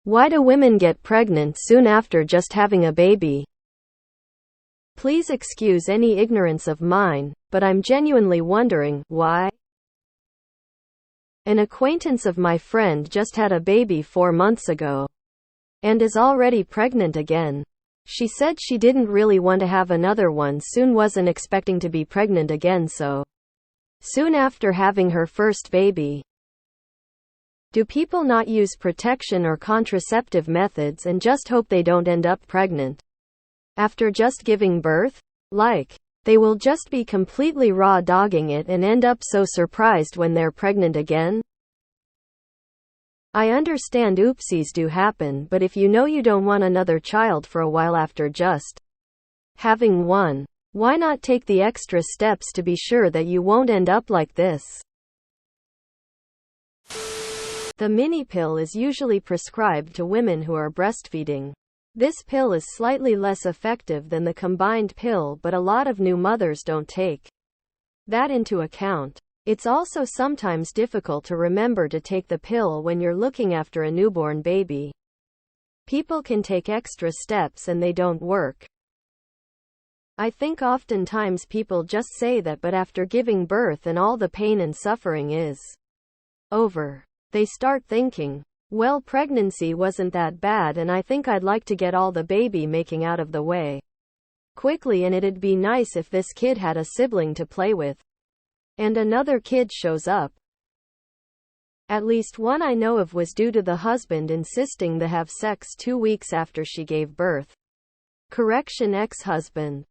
Why do women get pregnant soon after just having a baby? Please excuse any ignorance of mine, but I'm genuinely wondering, why? An acquaintance of my friend just had a baby 4 months ago and is already pregnant again. She said she didn't really want to have another one soon, wasn't expecting to be pregnant again so soon after having her first baby. Do people not use protection or contraceptive methods and just hope they don't end up pregnant after just giving birth? Like, they will just be completely raw dogging it and end up so surprised when they're pregnant again? I understand oopsies do happen, but if you know you don't want another child for a while after just having one, why not take the extra steps to be sure that you won't end up like this? The mini pill is usually prescribed to women who are breastfeeding. This pill is slightly less effective than the combined pill, but a lot of new mothers don't take that into account. It's also sometimes difficult to remember to take the pill when you're looking after a newborn baby. People can take extra steps and they don't work. I think oftentimes people just say that, but after giving birth and all the pain and suffering is over, they start thinking, well, pregnancy wasn't that bad and I think I'd like to get all the baby making out of the way quickly, and it'd be nice if this kid had a sibling to play with. And another kid shows up. At least one I know of was due to the husband insisting to have sex 2 weeks after she gave birth. Correction, ex-husband.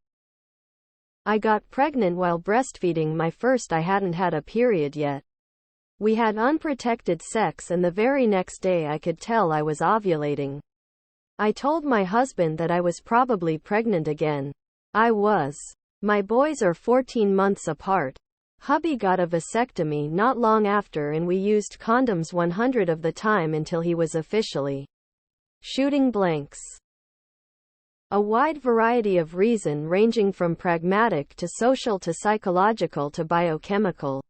I got pregnant while breastfeeding my first. I hadn't had a period yet. We had unprotected sex and the very next day I could tell I was ovulating. I told my husband that I was probably pregnant again. I was. My boys are 14 months apart. Hubby got a vasectomy not long after and we used condoms 100 of the time until he was officially shooting blanks. A wide variety of reason ranging from pragmatic to social to psychological to biochemical.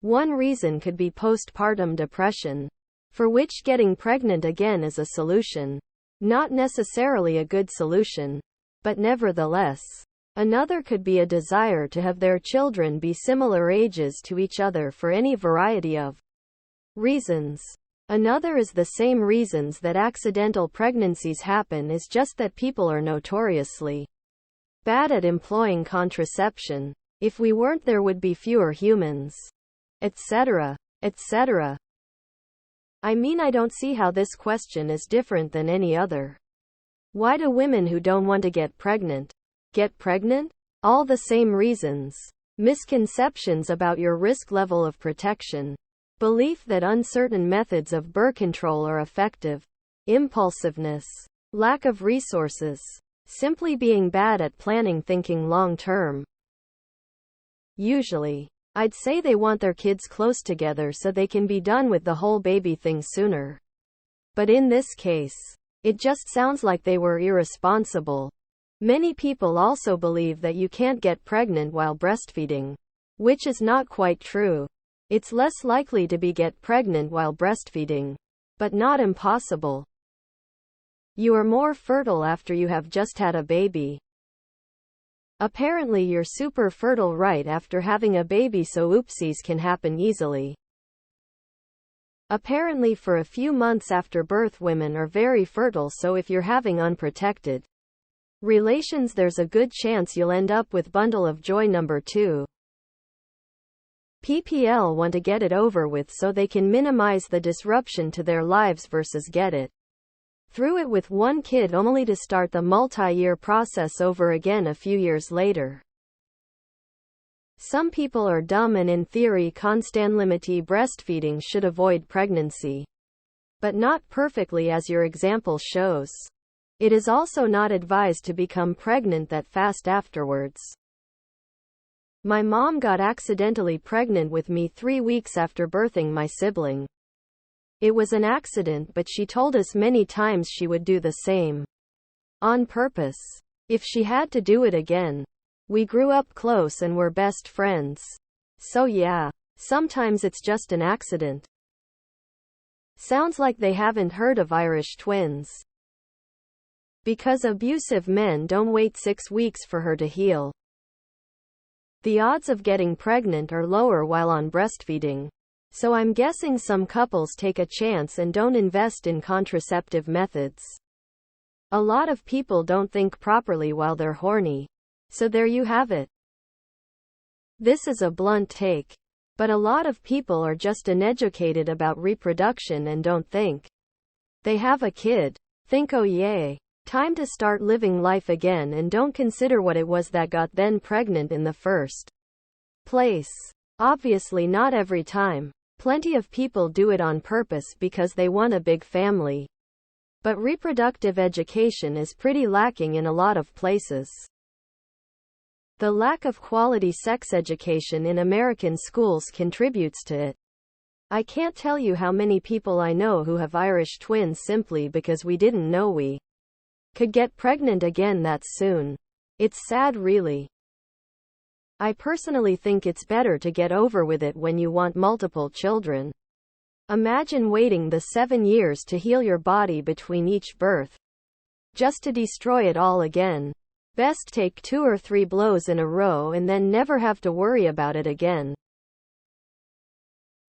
One reason could be postpartum depression, for which getting pregnant again is a solution. Not necessarily a good solution, but nevertheless. Another could be a desire to have their children be similar ages to each other for any variety of reasons. Another is the same reasons that accidental pregnancies happen, is just that people are notoriously bad at employing contraception. If we weren't, there would be fewer humans, etc., etc. I mean, I don't see how this question is different than any other. Why do women who don't want to get pregnant get pregnant? All the same reasons. Misconceptions about your risk level of protection. Belief that uncertain methods of birth control are effective. Impulsiveness. Lack of resources. Simply being bad at planning, thinking long term. Usually, I'd say they want their kids close together so they can be done with the whole baby thing sooner. But in this case, it just sounds like they were irresponsible. Many people also believe that you can't get pregnant while breastfeeding, which is not quite true. It's less likely to get pregnant while breastfeeding, but not impossible. You are more fertile after you have just had a baby. Apparently you're super fertile right after having a baby, so oopsies can happen easily. Apparently for a few months after birth women are very fertile, so if you're having unprotected relations, there's a good chance you'll end up with bundle of joy number 2. PPL want to get it over with so they can minimize the disruption to their lives versus get it through it with one kid only to start the multi-year process over again a few years later. Some people are dumb and in theory constantly breastfeeding should avoid pregnancy. But not perfectly, as your example shows. It is also not advised to become pregnant that fast afterwards. My mom got accidentally pregnant with me 3 weeks after birthing my sibling. It was an accident, but she told us many times she would do the same. On purpose. If she had to do it again. We grew up close and were best friends. So yeah, sometimes it's just an accident. Sounds like they haven't heard of Irish twins. Because abusive men don't wait 6 weeks for her to heal. The odds of getting pregnant are lower while on breastfeeding. So I'm guessing some couples take a chance and don't invest in contraceptive methods. A lot of people don't think properly while they're horny. So there you have it. This is a blunt take. But a lot of people are just uneducated about reproduction and don't think. They have a kid. Think, oh yay, time to start living life again, and don't consider what it was that got them pregnant in the first place. Obviously not every time. Plenty of people do it on purpose because they want a big family. But reproductive education is pretty lacking in a lot of places. The lack of quality sex education in American schools contributes to it. I can't tell you how many people I know who have Irish twins simply because we didn't know we could get pregnant again that soon. It's sad, really. I personally think it's better to get over with it when you want multiple children. Imagine waiting the 7 years to heal your body between each birth, just to destroy it all again. Best take 2 or 3 blows in a row and then never have to worry about it again.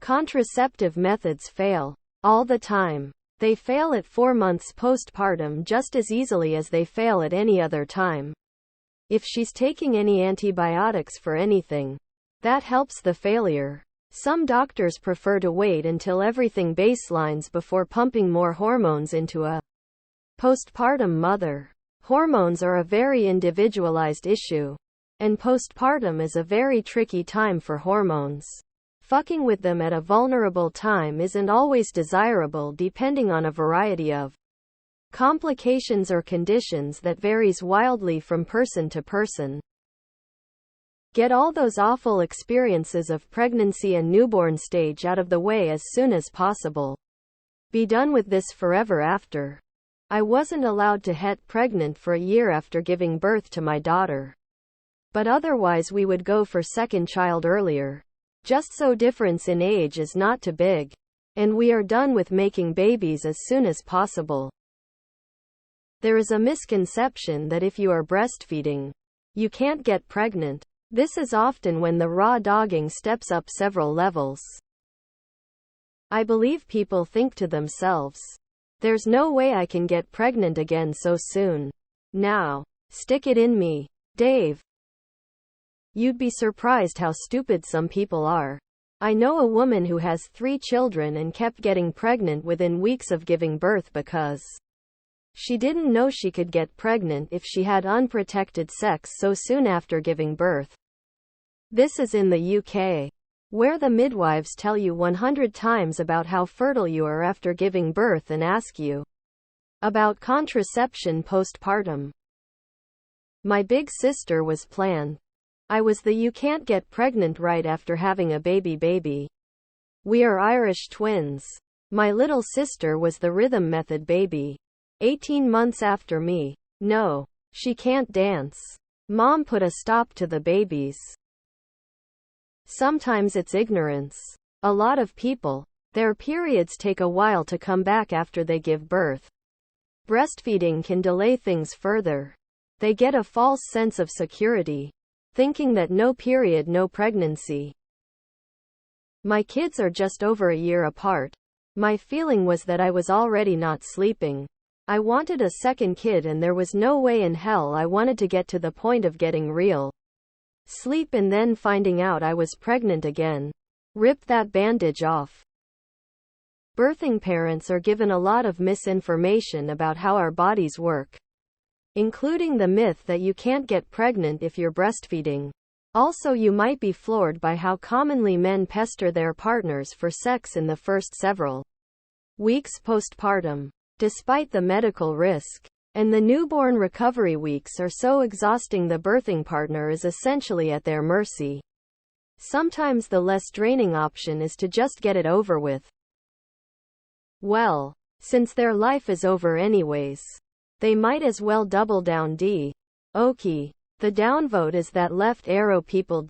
Contraceptive methods fail all the time. They fail at 4 months postpartum just as easily as they fail at any other time. If she's taking any antibiotics for anything, that helps the failure. Some doctors prefer to wait until everything baselines before pumping more hormones into a postpartum mother. Hormones are a very individualized issue, and postpartum is a very tricky time for hormones. Fucking with them at a vulnerable time isn't always desirable depending on a variety of complications or conditions that varies wildly from person to person. Get all those awful experiences of pregnancy and newborn stage out of the way as soon as possible. Be done with this forever after. I wasn't allowed to get pregnant for a year after giving birth to my daughter. But otherwise we would go for second child earlier. Just so difference in age is not too big. And we are done with making babies as soon as possible. There is a misconception that if you are breastfeeding, you can't get pregnant. This is often when the raw dogging steps up several levels. I believe people think to themselves, there's no way I can get pregnant again so soon. Now, stick it in me, Dave. You'd be surprised how stupid some people are. I know a woman who has 3 children and kept getting pregnant within weeks of giving birth because she didn't know she could get pregnant if she had unprotected sex so soon after giving birth. This is in the UK, where the midwives tell you 100 times about how fertile you are after giving birth and ask you about contraception postpartum. My big sister was planned. I was the you can't get pregnant right after having a baby. We are Irish twins. My little sister was the rhythm method baby. 18 months after me. No, she can't dance. Mom put a stop to the babies. Sometimes it's ignorance. A lot of people, their periods take a while to come back after they give birth. Breastfeeding can delay things further. They get a false sense of security, thinking that no period, no pregnancy. My kids are just over a year apart. My feeling was that I was already not sleeping. I wanted a second kid and there was no way in hell I wanted to get to the point of getting real sleep and then finding out I was pregnant again. Rip that bandage off. Birthing parents are given a lot of misinformation about how our bodies work, including the myth that you can't get pregnant if you're breastfeeding. Also, you might be floored by how commonly men pester their partners for sex in the first several weeks postpartum, despite the medical risk. And the newborn recovery weeks are so exhausting the birthing partner is essentially at their mercy. Sometimes the less draining option is to just get it over with. Well, since their life is over anyways, they might as well double down. Okay. The downvote is that left arrow people.